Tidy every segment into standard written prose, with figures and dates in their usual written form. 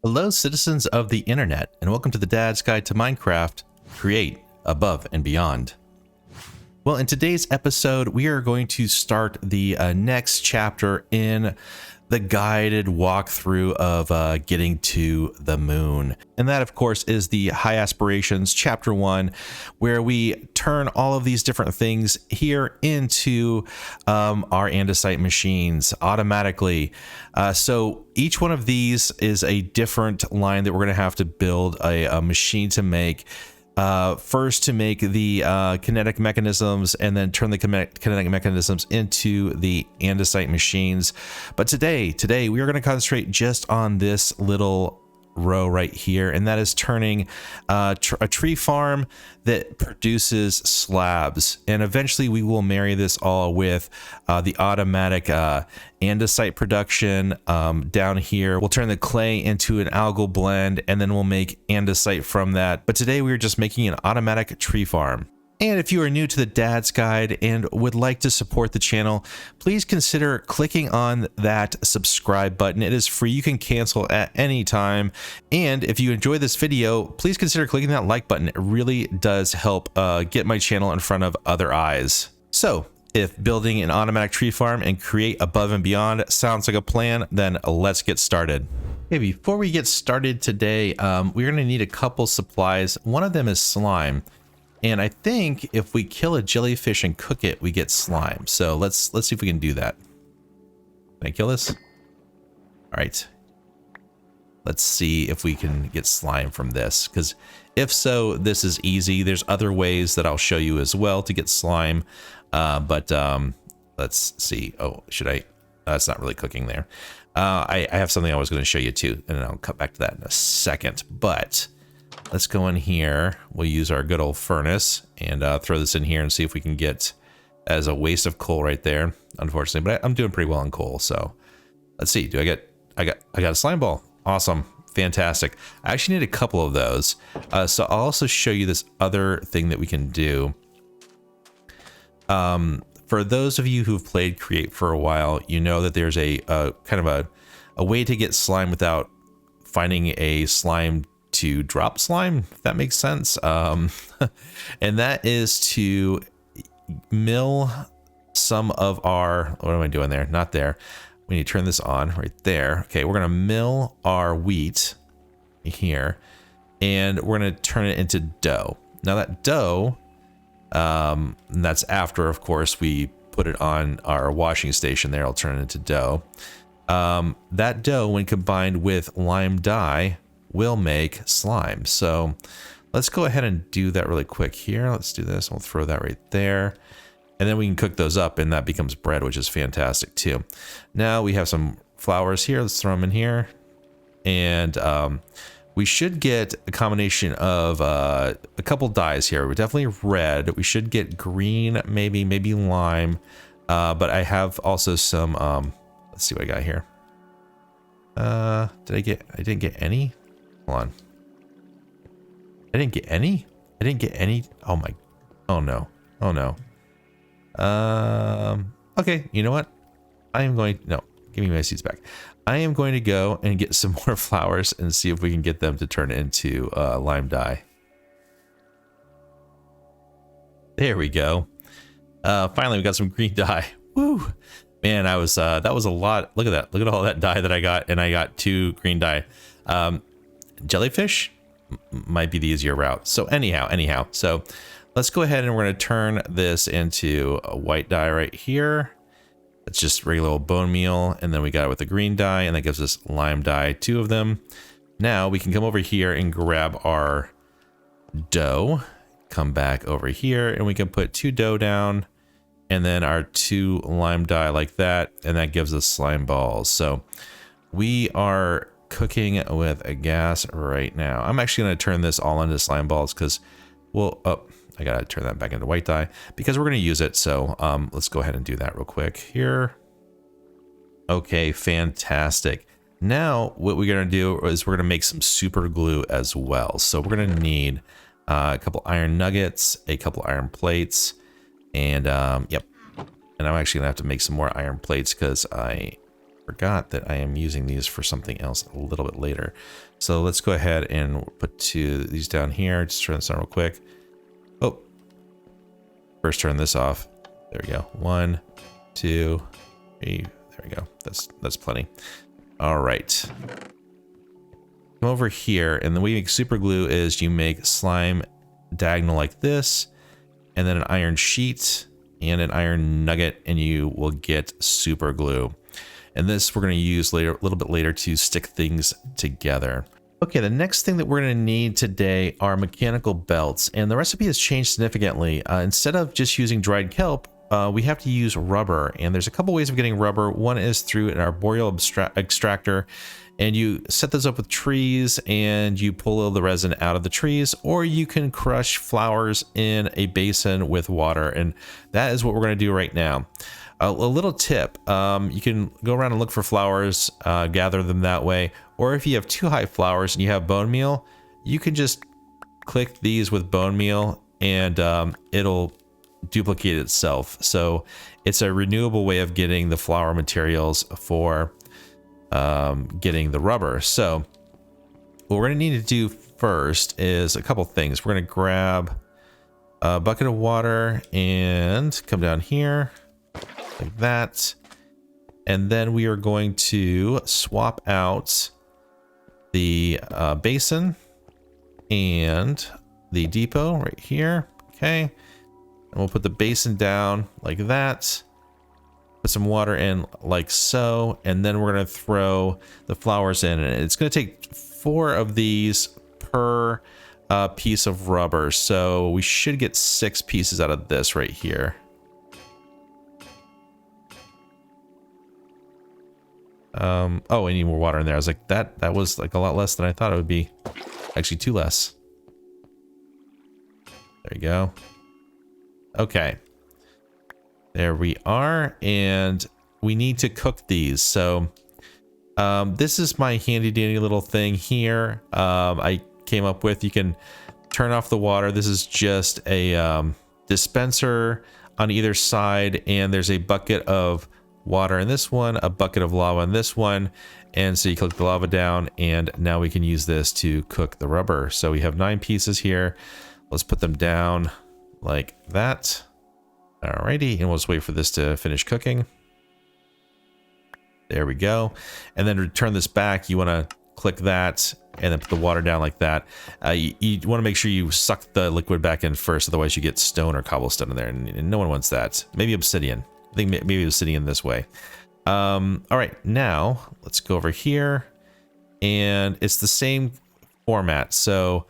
Hello, citizens of the internet, and welcome to the Dad's Guide to Minecraft, Create Above and Beyond. Well, in today's episode, we are going to start the next chapter in the guided walkthrough of getting to the moon. And that, of course, is the High Aspirations Chapter 1, where we turn all of these different things here into our andesite machines automatically. So each one of these is a different line that we're going to have to build a machine to make. First to make the kinetic mechanisms and then turn the kinetic mechanisms into the andesite machines. But today we are going to concentrate just on this little row right here, and that is turning a tree farm that produces slabs. And eventually we will marry this all with the automatic andesite production down here. We'll turn the clay into an algal blend, and then we'll make andesite from that. But today we are just making an automatic tree farm. And if you are new to the Dad's Guide and would like to support the channel, please consider clicking on that subscribe button. It is free. You can cancel at any time. And if you enjoy this video, please consider clicking that like button. It really does help get my channel in front of other eyes. So if building an automatic tree farm and create above and beyond sounds like a plan, then let's get started. Okay, before we get started today, we're going to need a couple supplies. One of them is slime. And I think if we kill a jellyfish and cook it, we get slime. So let's see if we can do that. Can I kill this? All right. Let's see if we can get slime from this. Because if so, this is easy. There's other ways that I'll show you as well to get slime. But let's see. Oh, should I? That's not really cooking there. I have something I was going to show you too, and I'll cut back to that in a second. But let's go in here. We'll use our good old furnace and throw this in here and see if we can get as a waste of coal right there. Unfortunately, but I'm doing pretty well on coal. So let's see. I got a slime ball. Awesome. Fantastic. I actually need a couple of those. So I'll also show you this other thing that we can do. For those of you who've played Create for a while, you know that there's a kind of a way to get slime without finding a slime to drop slime, if that makes sense. And that is to mill some of our, what am I doing there? Not there. We need to turn this on right there. Okay, we're gonna mill our wheat here, and we're gonna turn it into dough. Now that dough, and that's after, of course, we put it on our washing station there. I'll turn it into dough. That dough, when combined with lime dye, will make slime. So let's go ahead and do that really quick here. Let's do this. We'll throw that right there. And then we can cook those up and that becomes bread, which is fantastic too. Now we have some flowers here. Let's throw them in here. And we should get a combination of a couple dyes here. We're definitely red. We should get green, maybe lime. But I have also some, let's see what I got here. I didn't get any. Hold on. I didn't get any? Oh my, oh no. Okay, you know what? No, give me my seeds back. I am going to go and get some more flowers and see if we can get them to turn into lime dye. There we go. Finally, we got some green dye. Woo! Man, that was a lot. Look at that. Look at all that dye that I got, and I got 2 green dye. Jellyfish might be the easier route. So anyhow, so let's go ahead and we're going to turn this into a white dye right here. It's just regular old bone meal, and then we got it with the green dye, and that gives us lime dye, 2 of them. Now we can come over here and grab our dough, come back over here, and we can put 2 dough down, and then our 2 lime dye like that, and that gives us slime balls. So we are cooking with a gas right now. I'm actually going to turn this all into slime balls because, well, oh, I gotta turn that back into white dye because we're going to use it. So let's go ahead and do that real quick here. Okay, fantastic. Now what we're going to do is we're going to make some super glue as well. So we're going to need a couple iron nuggets, a couple iron plates, and yep. And I'm actually going to have to make some more iron plates because I forgot that I am using these for something else a little bit later. So let's go ahead and put these down here. Just turn this on real quick. Oh, first turn this off. There we go. 1, 2, 3. There we go. That's plenty. All right. Come over here, and the way you make super glue is you make slime diagonal like this, and then an iron sheet and an iron nugget, and you will get super glue. And this we're going to use later, a little bit later, to stick things together. Okay, the next thing that we're going to need today are mechanical belts, and the recipe has changed significantly. Instead of just using dried kelp, we have to use rubber, and there's a couple ways of getting rubber. One is through an arboreal extractor, and you set those up with trees and you pull the resin out of the trees, or you can crush flowers in a basin with water, and that is what we're going to do right now. A little tip, you can go around and look for flowers, gather them that way, or if you have 2 high flowers and you have bone meal, you can just click these with bone meal and it'll duplicate itself. So it's a renewable way of getting the flower materials for getting the rubber. So what we're going to need to do first is a couple things. We're going to grab a bucket of water and come down here like that, and then we are going to swap out the basin and the depot right here. Okay, and we'll put the basin down like that, put some water in like so, and then we're going to throw the flowers in, and it's going to take 4 of these per piece of rubber, so we should get 6 pieces out of this right here. Oh, I need more water in there. I was like, that was like a lot less than I thought it would be. Actually, 2 less. There you go. Okay. There we are, and we need to cook these. So this is my handy dandy little thing here. I came up with, you can turn off the water. This is just a dispenser on either side, and there's a bucket of water in this one, a bucket of lava in this one, and so you click the lava down, and now we can use this to cook the rubber. So we have 9 pieces here. Let's put them down like that. Alrighty, and we'll just wait for this to finish cooking. There we go. And then to turn this back, you want to click that and then put the water down like that. You want to make sure you suck the liquid back in first, otherwise you get stone or cobblestone in there, and no one wants that. Maybe obsidian. I think maybe obsidian this way. All right, now let's go over here, and it's the same format. So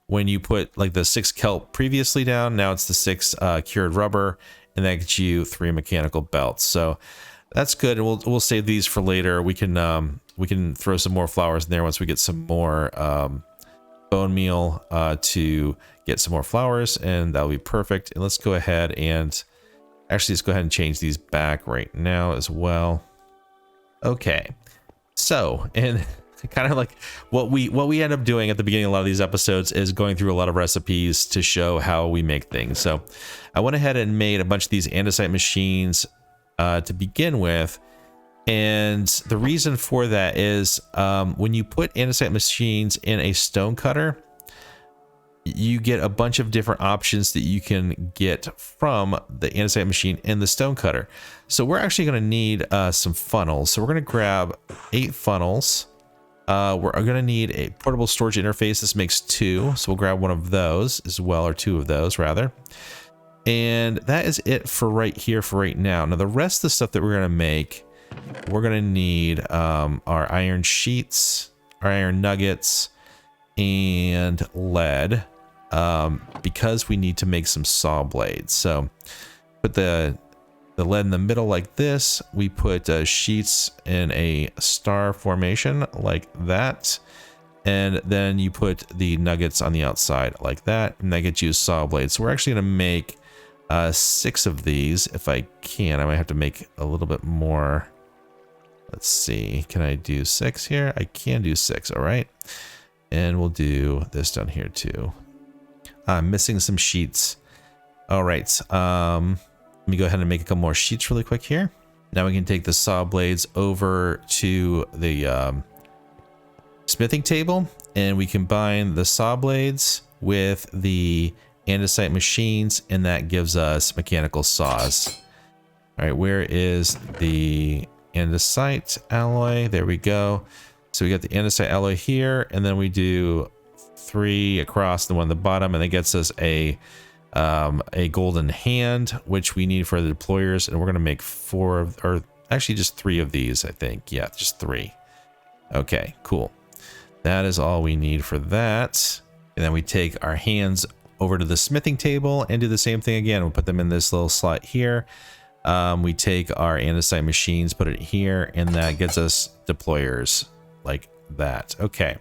when you put like the 6 kelp previously down, now it's the 6 cured rubber, and that gets you 3 mechanical belts. So that's good. We'll save these for later. We can throw some more flowers in there once we get some more bone meal to get some more flowers, and that'll be perfect. And let's go ahead and actually, let's go ahead and change these back right now as well. Okay, so, and kind of like what we end up doing at the beginning of a lot of these episodes is going through a lot of recipes to show how we make things. So I went ahead and made a bunch of these andesite machines to begin with, and the reason for that is when you put andesite machines in a stone cutter, you get a bunch of different options that you can get from the andesite machine in the stone cutter. So we're actually going to need some funnels. So we're going to grab 8 funnels. We're going to need a portable storage interface. This makes 2. So we'll grab one of those as well, or 2 of those rather. And that is it for right here for right now. Now the rest of the stuff that we're going to make, we're going to need our iron sheets, our iron nuggets, and lead. Because we need to make some saw blades. So put the lead in the middle like this. We put sheets in a star formation like that, and then you put the nuggets on the outside like that, and that gets you a saw blade. So we're actually going to make 6 of these if I can. I might have to make a little bit more. Let's see, can I do 6 here? I can do 6. All right, and we'll do this down here too. I'm missing some sheets. All right. Let me go ahead and make a couple more sheets really quick here. Now we can take the saw blades over to the smithing table, and we combine the saw blades with the andesite machines, and that gives us mechanical saws. All right, where is the andesite alloy? There we go. So we got the andesite alloy here, and then we do 3 across the one at the bottom, and it gets us a golden hand, which we need for the deployers, and we're gonna make 4 of, or actually just 3 of these, I think. Yeah, just 3. Okay, cool. That is all we need for that. And then we take our hands over to the smithing table and do the same thing again. We'll put them in this little slot here. We take our andesite machines, put it here, and that gets us deployers like that. Okay,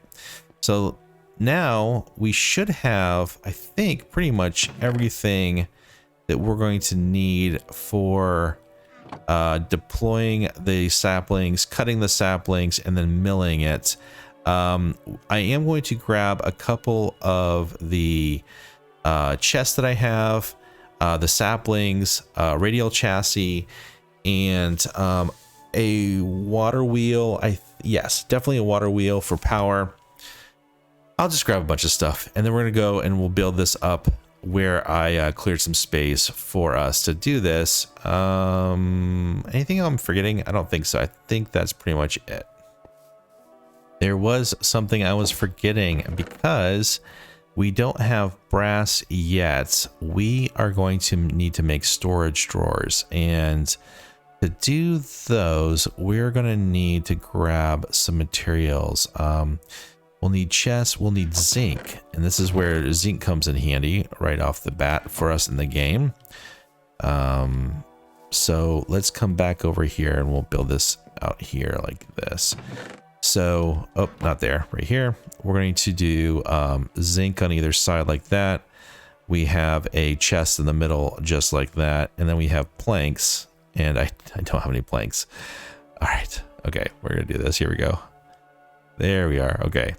so now we should have, I think, pretty much everything that we're going to need for deploying the saplings, cutting the saplings, and then milling it. I am going to grab a couple of the chests that I have, the saplings, radial chassis, and a water wheel. Yes, definitely a water wheel for power. I'll just grab a bunch of stuff, and then we're gonna go and we'll build this up where I cleared some space for us to do this. Anything I'm forgetting? I don't think so. I think that's pretty much it. There was something I was forgetting because we don't have brass yet. We are going to need to make storage drawers, and to do those, we're going to need to grab some materials. We'll need chests, we'll need zinc, and this is where zinc comes in handy right off the bat for us in the game. So let's come back over here and we'll build this out here like this. So, oh, not there, right here. We're going to do zinc on either side like that. We have a chest in the middle just like that, and then we have planks, and I don't have any planks. All right, okay, we're gonna do this. Here we go. There we are. Okay.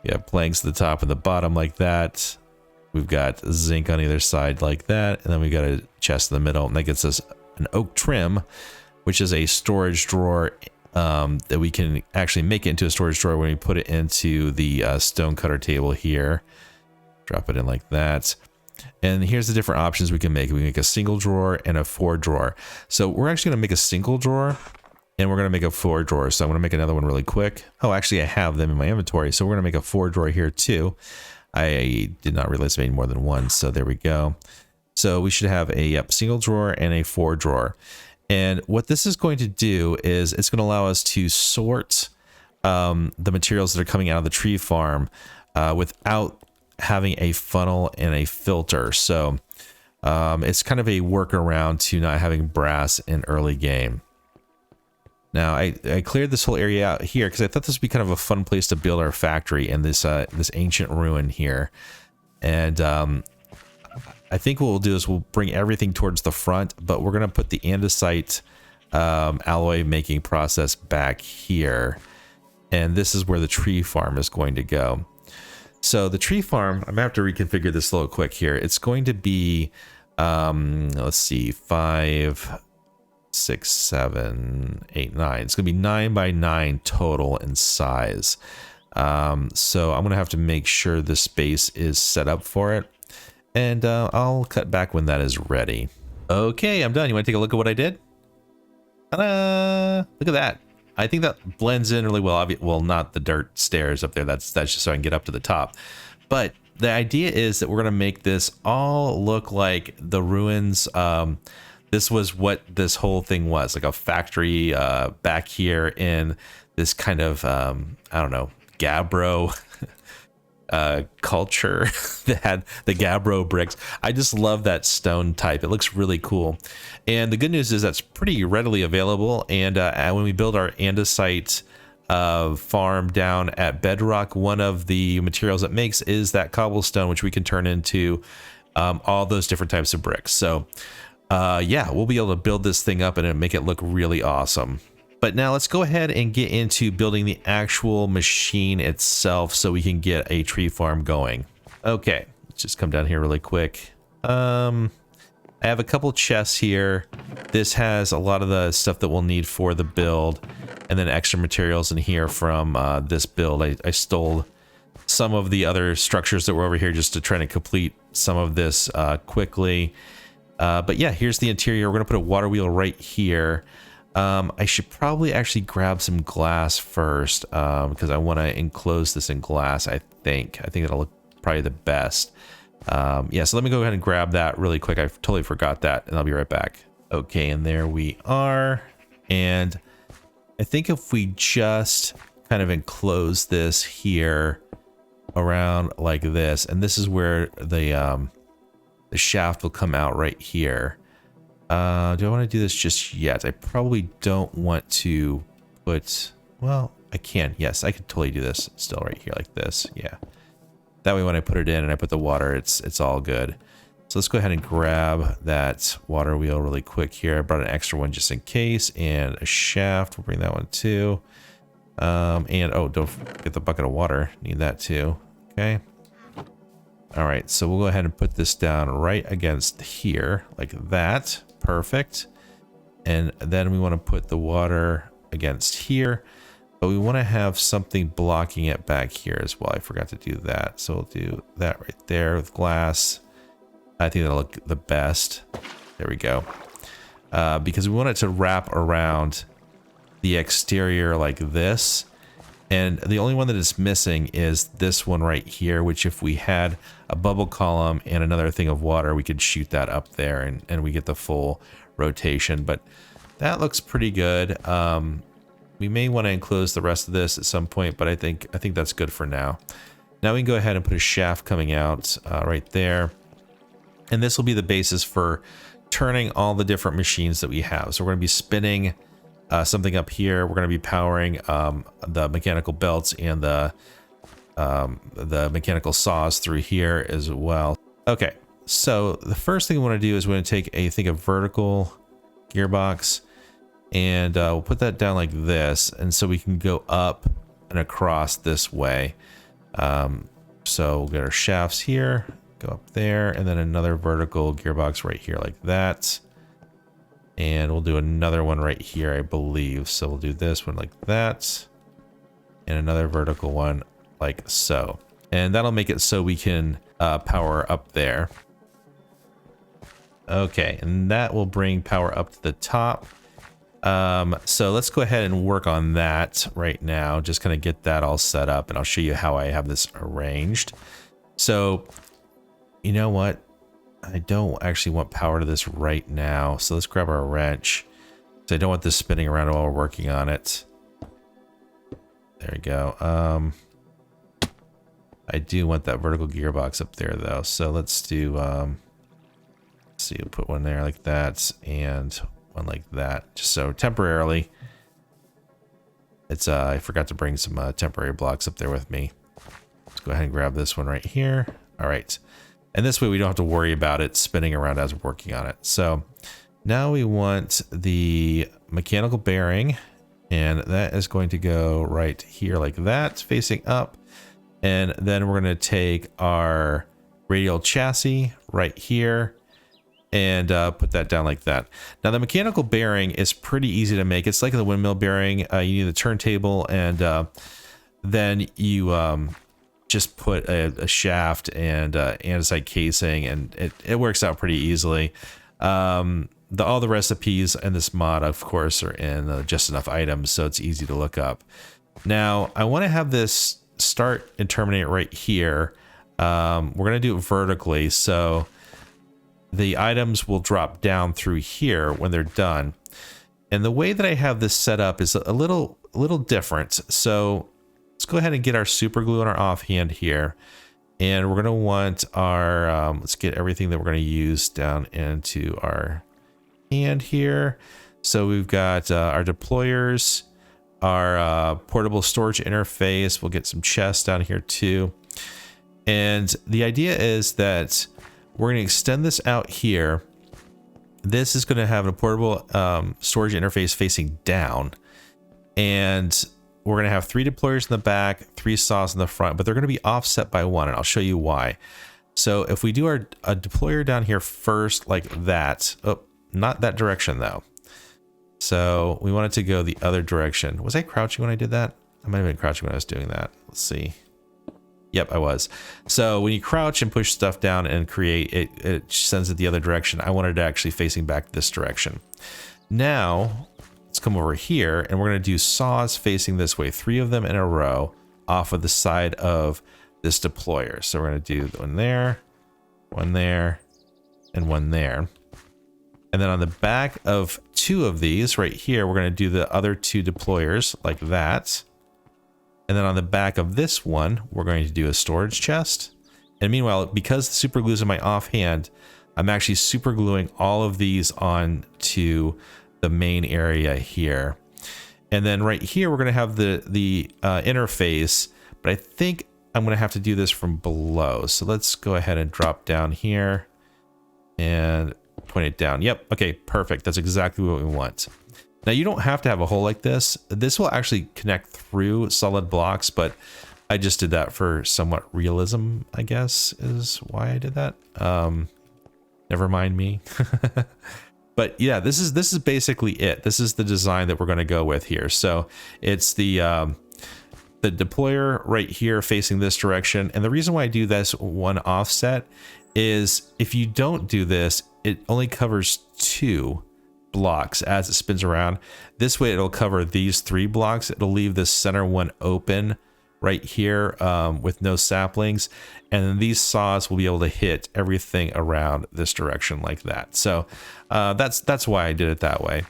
We have planks at the top and the bottom like that. We've got zinc on either side like that. And then we got a chest in the middle, and that gets us an oak trim, which is a storage drawer that we can actually make it into a storage drawer when we put it into the stone cutter table here. Drop it in like that. And here's the different options we can make. We can make a single drawer and a 4 drawer. So we're actually gonna make a single drawer, and we're going to make a 4 drawer. So I'm going to make another one really quick. Oh, actually I have them in my inventory. So we're going to make a 4 drawer here too. I did not realize I made more than one. So there we go. So we should have a single drawer and a 4 drawer. And what this is going to do is it's going to allow us to sort the materials that are coming out of the tree farm without having a funnel and a filter. So it's kind of a workaround to not having brass in early game. Now, I cleared this whole area out here because I thought this would be kind of a fun place to build our factory in this this ancient ruin here. And I think what we'll do is we'll bring everything towards the front, but we're going to put the andesite alloy making process back here. And this is where the tree farm is going to go. So the tree farm, I'm going to have to reconfigure this a little quick here. It's going to be, let's see, 5... 6, 7, 8, 9. It's gonna be 9 by 9 total in size. So I'm gonna have to make sure the space is set up for it, and I'll cut back when that is ready. Okay, I'm done. You want to take a look at what I did? Ta-da! Look at that. I think that blends in really well. Well, not the dirt stairs up there. That's just so I can get up to the top. But the idea is that we're gonna make this all look like the ruins. This was what this whole thing was, like a factory back here in this kind of, I don't know, Gabbro culture that had the Gabbro bricks. I just love that stone type. It looks really cool. And the good news is that's pretty readily available. And when we build our andesite farm down at Bedrock, one of the materials it makes is that cobblestone, which we can turn into all those different types of bricks. So yeah, we'll be able to build this thing up and make it look really awesome. But now let's go ahead and get into building the actual machine itself so we can get a tree farm going. Okay, let's just come down here really quick. I have a couple chests here. This has a lot of the stuff that we'll need for the build, and then extra materials in here from this build. I stole some of the other structures that were over here just to try to complete some of this quickly. But yeah, here's the interior. We're gonna put a water wheel right here. I should probably actually grab some glass first because I want to enclose this in glass. I think that'll look probably the best. Yeah, so let me go ahead and grab that really quick. I totally forgot that, and I'll be right back. Okay, and there we are. And I think if we just kind of enclose this here around like this, and this is where the shaft will come out right here. Do I want to do this just yet? I probably don't want to put, well, I can. Yes, I could totally do this still right here like this. Yeah. That way when I put it in and I put the water, it's all good. So let's go ahead and grab that water wheel really quick here. I brought an extra one just in case, and a shaft. We'll bring that one too. And oh, don't forget the bucket of water. Need that too. Okay. All right, so we'll go ahead and put this down right against here like that. Perfect. And then we want to put the water against here, but we want to have something blocking it back here as well. I forgot to do that. So we'll do that right there with glass. I think that'll look the best. There we go. Because we want it to wrap around the exterior like this. And the only one that is missing is this one right here, which if we had a bubble column and another thing of water, we could shoot that up there and we get the full rotation. But that looks pretty good. We may want to enclose the rest of this at some point, but I think that's good for now. Now we can go ahead and put a shaft coming out right there. And this will be the basis for turning all the different machines that we have. So we're going to be spinning something up here. We're going to be powering the mechanical belts and the mechanical saws through here as well. Okay, so the first thing we want to do is we're going to take a vertical gearbox, and we'll put that down like this, and so we can go up and across this way. So we'll get our shafts here, go up there, and then another vertical gearbox right here like that. And we'll do another one right here, I believe. So we'll do this one like that, and another vertical one like so. And that'll make it so we can power up there. Okay, and that will bring power up to the top. So let's go ahead and work on that right now. Just kind of get that all set up, and I'll show you how I have this arranged. So, you know what? I don't actually want power to this right now. So let's grab our wrench. So I don't want this spinning around while we're working on it. There we go. I do want that vertical gearbox up there though. So let's do, let's see, we'll put one there like that and one like that. Just so temporarily. It's, I forgot to bring some temporary blocks up there with me. Let's go ahead and grab this one right here. All right. And this way we don't have to worry about it spinning around as we're working on it. So now we want the mechanical bearing, and that is going to go right here like that, facing up. And then we're going to take our radial chassis right here and put that down like that. Now the mechanical bearing is pretty easy to make. It's like the windmill bearing. You need the turntable, and then you just put a shaft and andesite casing, and it works out pretty easily. All the recipes in this mod, of course, are in just enough items, so it's easy to look up. Now, I want to have this start and terminate right here. We're going to do it vertically, so the items will drop down through here when they're done. And the way that I have this set up is a little different. So let's go ahead and get our super glue on our offhand here. And we're going to want our, let's get everything that we're going to use down into our hand here. So we've got our deployers, our portable storage interface. We'll get some chests down here too. And the idea is that we're going to extend this out here. This is going to have a portable storage interface facing down. And we're going to have 3 deployers in the back, 3 saws in the front, but they're going to be offset by 1, and I'll show you why. So if we do a deployer down here first, like that, oh, not that direction though. So we want it to go the other direction. Was I crouching when I did that? I might have been crouching when I was doing that. Let's see. Yep, I was. So when you crouch and push stuff down and create, it sends it the other direction. I wanted it actually facing back this direction. Now, let's come over here and we're going to do saws facing this way. 3 of them in a row off of the side of this deployer. So we're going to do one there, and one there. And then on the back of 2 of these right here, we're going to do the other 2 deployers like that. And then on the back of this one, we're going to do a storage chest. And meanwhile, because the super glue is in my offhand, I'm actually super gluing all of these onto the main area here. And then right here, we're going to have the interface, but I think I'm going to have to do this from below. So let's go ahead and drop down here and point it down. Yep. Okay, perfect. That's exactly what we want. Now you don't have to have a hole like this. This will actually connect through solid blocks, but I just did that for somewhat realism, I guess, is why I did that. Never mind me. But yeah, this is basically it. This is the design that we're going to go with here. So it's the deployer right here facing this direction. And the reason why I do this one offset is if you don't do this, it only covers 2 blocks as it spins around. This way it'll cover these 3 blocks. It'll leave this center one open right here with no saplings, and then these saws will be able to hit everything around this direction like that. So that's why I did it that way.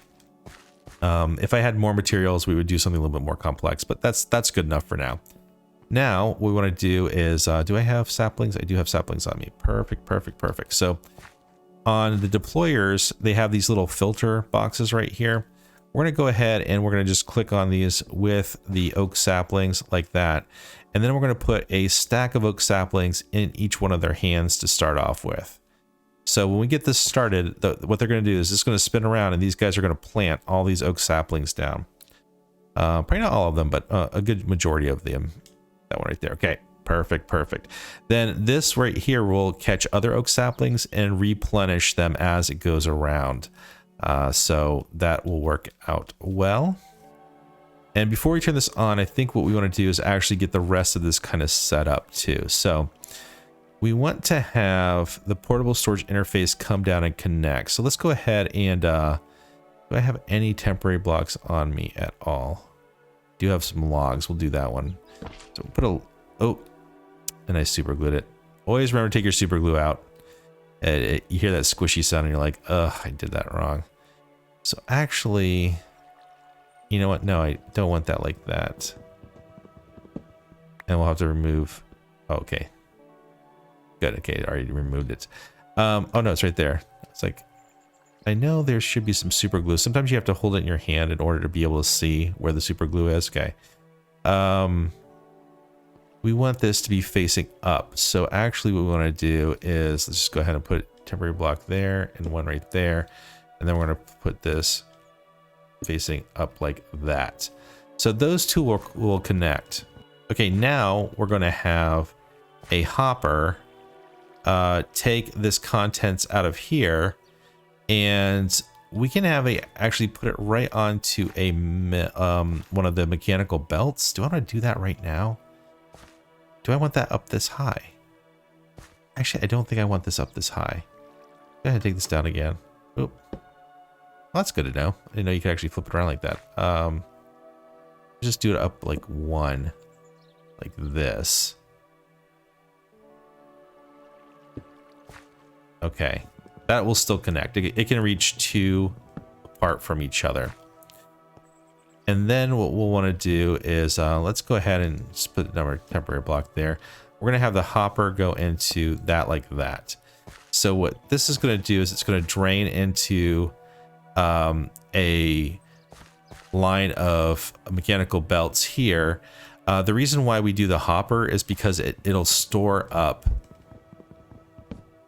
If I had more materials, we would do something a little bit more complex, but that's good enough for now. Now what we want to do is, do I have saplings? I do have saplings on me. Perfect. So on the deployers, they have these little filter boxes right here. We're going to go ahead and we're going to just click on these with the oak saplings like that. And then we're going to put a stack of oak saplings in each one of their hands to start off with. So when we get this started, what they're going to do is it's going to spin around and these guys are going to plant all these oak saplings down. Probably not all of them, but a good majority of them. That one right there. Okay. Perfect. Then this right here will catch other oak saplings and replenish them as it goes around. So that will work out well. And before we turn this on, I think what we want to do is actually get the rest of this kind of set up too. So we want to have the portable storage interface come down and connect. So let's go ahead and, do I have any temporary blocks on me at all? Do have some logs. We'll do that one. So we'll put oh, and I super glued it. Always remember to take your super glue out. You hear that squishy sound and you're like, ugh, I did that wrong. So actually, you know what? No, I don't want that like that. And we'll have to remove, oh, okay. Good, okay, I already removed it. Oh no, it's right there. It's like, I know there should be some super glue. Sometimes you have to hold it in your hand in order to be able to see where the super glue is. Okay. We want this to be facing up. So actually what we want to do is, let's just go ahead and put a temporary block there and one right there. And then we're going to put this facing up like that. So those two will connect. Okay, now we're going to have a hopper take this contents out of here, and we can have actually put it right onto a one of the mechanical belts. Do I want to do that right now? Do I want that up this high? Actually, I don't think I want this up this high. Go ahead and take this down again. Oop. Well, that's good to know. I didn't know you could actually flip it around like that. Just do it up like one, like this. Okay, that will still connect. It can reach 2 apart from each other. And then what we'll want to do is, let's go ahead and just put another temporary block there. We're going to have the hopper go into that like that. So what this is going to do is it's going to drain into a line of mechanical belts here. The reason why we do the hopper is because it'll store up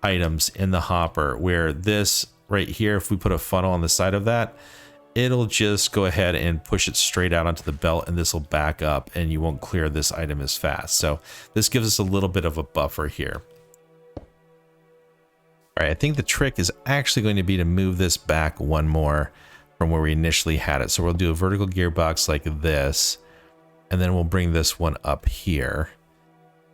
items in the hopper, where this right here, if we put a funnel on the side of that, it'll just go ahead and push it straight out onto the belt, and this will back up and you won't clear this item as fast. So this gives us a little bit of a buffer here. All right, I think the trick is actually going to be to move this back one more from where we initially had it. So we'll do a vertical gearbox like this, and then we'll bring this one up here.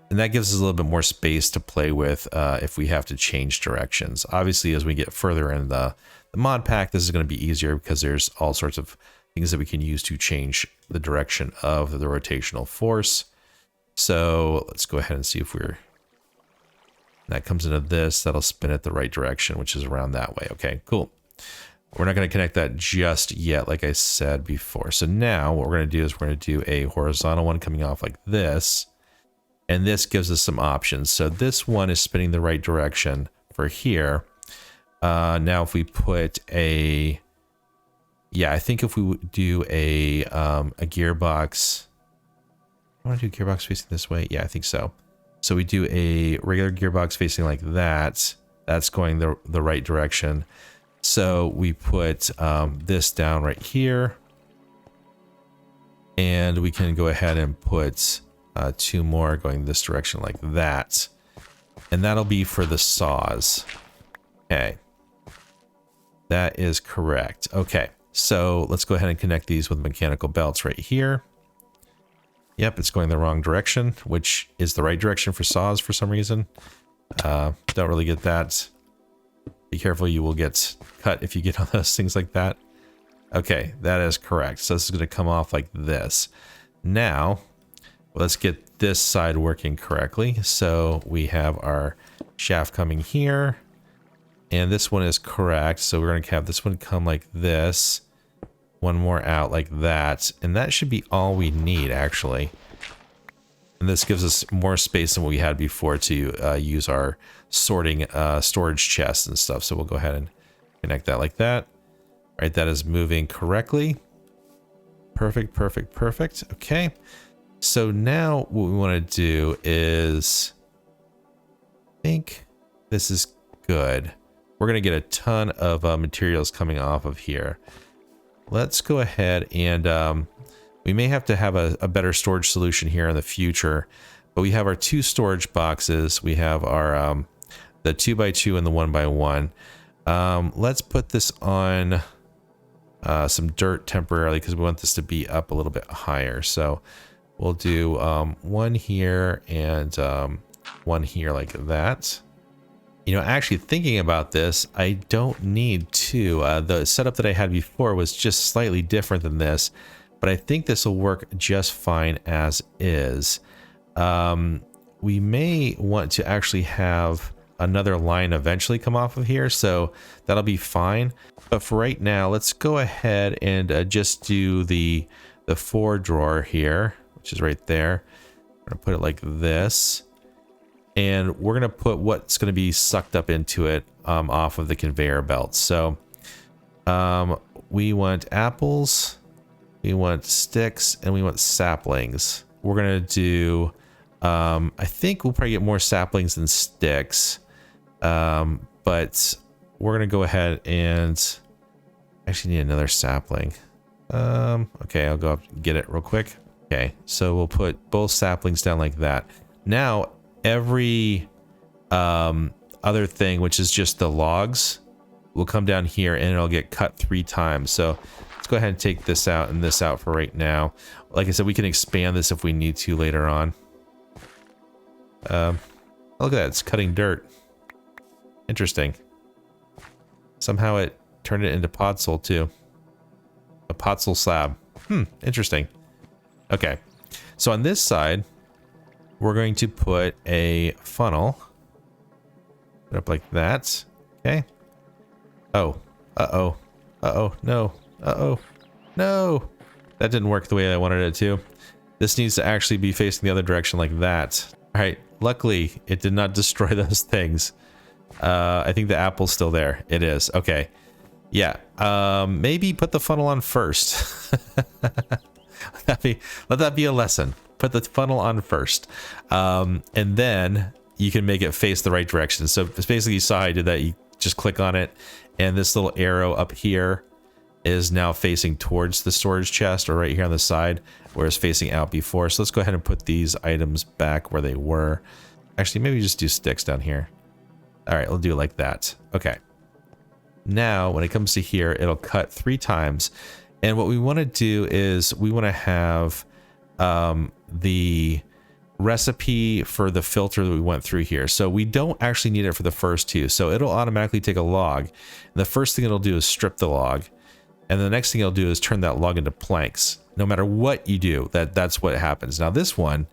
And that gives us a little bit more space to play with if we have to change directions. Obviously, as we get further in the mod pack, this is going to be easier because there's all sorts of things that we can use to change the direction of the rotational force. So let's go ahead and see if that comes into this, that'll spin it the right direction, which is around that way. Okay, cool. We're not going to connect that just yet, like I said before. So now what we're going to do is we're going to do a horizontal one coming off like this. And this gives us some options. So this one is spinning the right direction for here. Now if we put I think if we would do a gearbox, I want to do gearbox facing this way. Yeah, I think so. So we do a regular gearbox facing like that. That's going the right direction. So we put this down right here. And we can go ahead and put two more going this direction like that. And that'll be for the saws. Okay. That is correct. Okay. So let's go ahead and connect these with mechanical belts right here. Yep, it's going the wrong direction, which is the right direction for saws for some reason. Don't really get that. Be careful, you will get cut if you get on those things like that. Okay, that is correct. So this is going to come off like this. Now, let's get this side working correctly. So we have our shaft coming here. And this one is correct. So we're going to have this one come like this. One more out like that. And that should be all we need, actually. And this gives us more space than what we had before to use our sorting storage chests and stuff. So we'll go ahead and connect that like that. All right, that is moving correctly. Perfect, perfect, perfect. Okay. So now what we want to do is, I think this is good. We're going to get a ton of materials coming off of here. Let's go ahead and we may have to have a better storage solution here in the future, but we have our two storage boxes. We have our the 2x2 and the 1x1. Let's put this on some dirt temporarily because we want this to be up a little bit higher. So we'll do one here and one here like that. You know, actually thinking about this, I don't need two. The setup that I had before was just slightly different than this, but I think this will work just fine as is. We may want to actually have another line eventually come off of here, so that'll be fine. But for right now, let's go ahead and just do the 4 drawer here, which is right there. I'm gonna put it like this. And we're going to put what's going to be sucked up into it off of the conveyor belt. So we want apples, we want sticks, and we want saplings. We're going to do, I think we'll probably get more saplings than sticks. But we're going to go ahead and actually need another sapling. Okay, I'll go up and get it real quick. Okay, so we'll put both saplings down like that. Now, every other thing, which is just the logs, will come down here and it'll get cut 3 times. So let's go ahead and take this out and this out for right now. Like I said, we can expand this if we need to later on. Look at that, it's cutting dirt. Interesting. Somehow it turned it into podzol too. A podzol slab. Interesting. Okay, so on this side, we're going to put a funnel. Put it up like that. Okay. Oh. Uh-oh. Uh-oh. No. Uh-oh. No. That didn't work the way I wanted it to. This needs to actually be facing the other direction like that. All right. Luckily, it did not destroy those things. I think the apple's still there. It is. Okay. Yeah. Maybe put the funnel on first. Let that be a lesson. Put the funnel on first, and then you can make it face the right direction. So it's basically, you saw how I did that. You just click on it, and this little arrow up here is now facing towards the storage chest, or right here on the side, where it's facing out before. So let's go ahead and put these items back where they were. Actually, maybe just do sticks down here. All right, we'll do it like that. Okay. Now, when it comes to here, it'll cut 3 times. And what we want to do is we want to have the recipe for the filter that we went through here. So we don't actually need it for the first 2. So it'll automatically take a log. And the first thing it'll do is strip the log. And the next thing it'll do is turn that log into planks. No matter what you do, that's what happens. Now this one,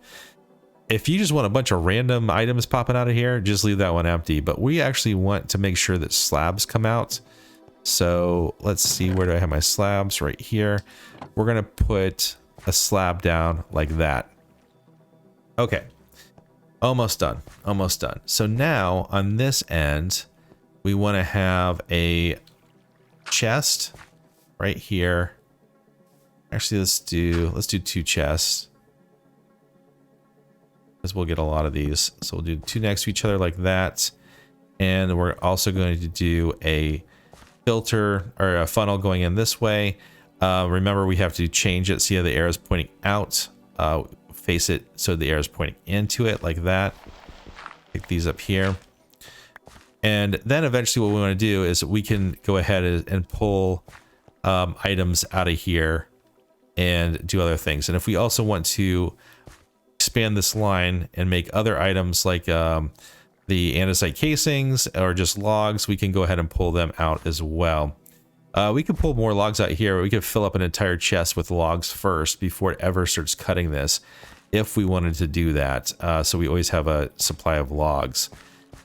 if you just want a bunch of random items popping out of here, just leave that one empty. But we actually want to make sure that slabs come out. So let's see, where do I have my slabs? Right here. We're going to put a slab down like that. Okay. Almost done. Almost done. So now on this end, we want to have a chest right here. Actually, let's do 2 chests, because we'll get a lot of these. So we'll do 2 next to each other like that. And we're also going to do a filter or a funnel going in this way. Remember, we have to change it. See how the arrow is pointing out? Face it so the arrow is pointing into it like that. Pick these up here. And then eventually what we want to do is we can go ahead and pull items out of here and do other things. And if we also want to expand this line and make other items like the andesite casings or just logs, we can go ahead and pull them out as well. We could pull more logs out here. We could fill up an entire chest with logs first before it ever starts cutting this, if we wanted to do that. So we always have a supply of logs,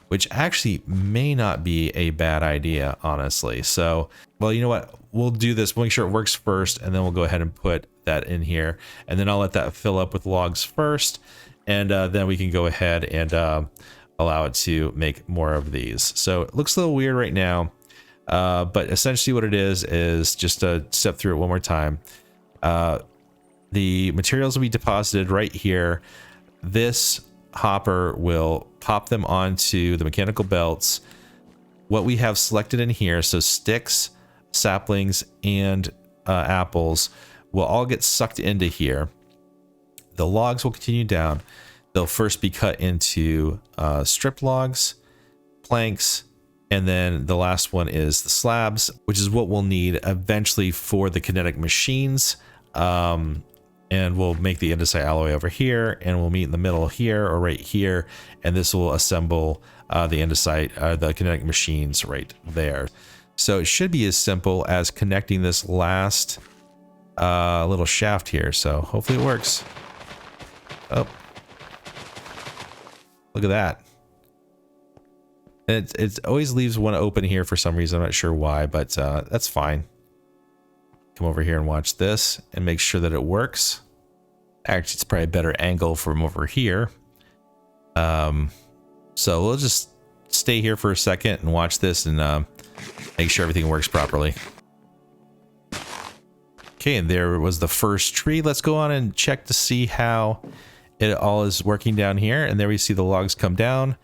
which actually may not be a bad idea, honestly. So, well, you know what? We'll do this. We'll make sure it works first, and then we'll go ahead and put that in here. And then I'll let that fill up with logs first, and then we can go ahead and allow it to make more of these. So it looks a little weird right now, but essentially what it is just to step through it one more time. The materials will be deposited right here. This hopper will pop them onto the mechanical belts. What we have selected in here, so sticks, saplings, and apples, will all get sucked into here. The logs will continue down. They'll first be cut into stripped logs, planks, and then the last one is the slabs, which is what we'll need eventually for the kinetic machines. And we'll make the andesite alloy over here, and we'll meet in the middle here or right here, and this will assemble the andesite, the kinetic machines right there. So it should be as simple as connecting this last little shaft here. So hopefully it works. Oh, look at that. And it always leaves one open here for some reason. I'm not sure why, but that's fine. Come over here and watch this and make sure that it works. Actually, it's probably a better angle from over here. So we'll just stay here for a second and watch this and make sure everything works properly. Okay, and there was the first tree. Let's go on and check to see how it all is working down here. And there we see the logs come down.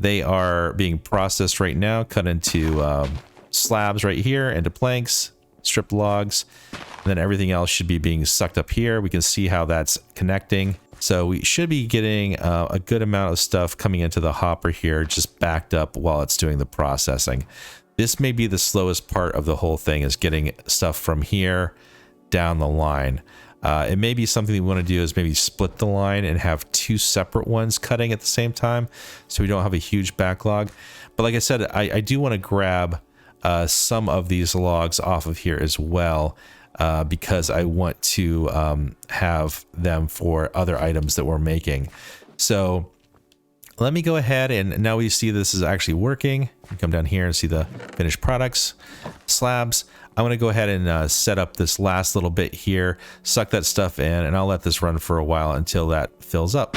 They are being processed right now, cut into slabs right here, into planks, stripped logs, and then everything else should be being sucked up here. We can see how that's connecting. So we should be getting a good amount of stuff coming into the hopper here, just backed up while it's doing the processing. This may be the slowest part of the whole thing, is getting stuff from here down the line. It may be something we want to do is maybe split the line and have 2 separate ones cutting at the same time, so we don't have a huge backlog. But like I said, I do want to grab some of these logs off of here as well, because I want to have them for other items that we're making. So let me go ahead, and now we see this is actually working. You come down here and see the finished products, slabs. I'm going to go ahead and set up this last little bit here, suck that stuff in, and I'll let this run for a while until that fills up.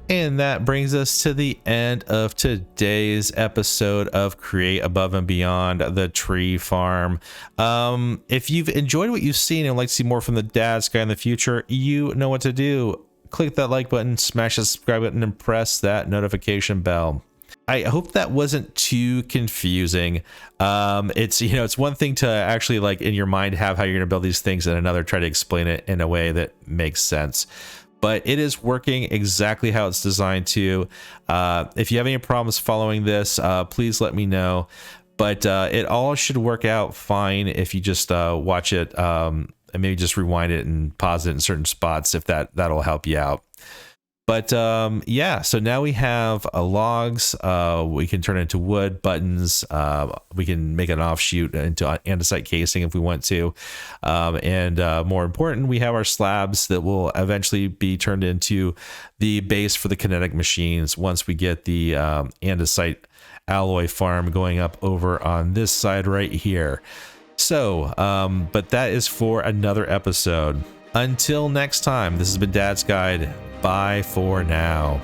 And that brings us to the end of today's episode of Create Above and Beyond the Tree Farm. If you've enjoyed what you've seen and would like to see more from the Dad's Guy in the future, you know what to do. Click that like button, smash the subscribe button, and press that notification bell. I hope that wasn't too confusing. It's one thing to actually, like, in your mind have how you're going to build these things, and another try to explain it in a way that makes sense. but it is working exactly how it's designed to. If you have any problems following this, please let me know. But it all should work out fine if you just watch it and maybe just rewind it and pause it in certain spots, if that'll help you out. But yeah, so now we have logs. We can turn it into wood, buttons. We can make an offshoot into andesite casing if we want to. And more important, we have our slabs that will eventually be turned into the base for the kinetic machines once we get the andesite alloy farm going up over on this side right here. So, but that is for another episode. Until next time, this has been Dad's Guide. Bye for now.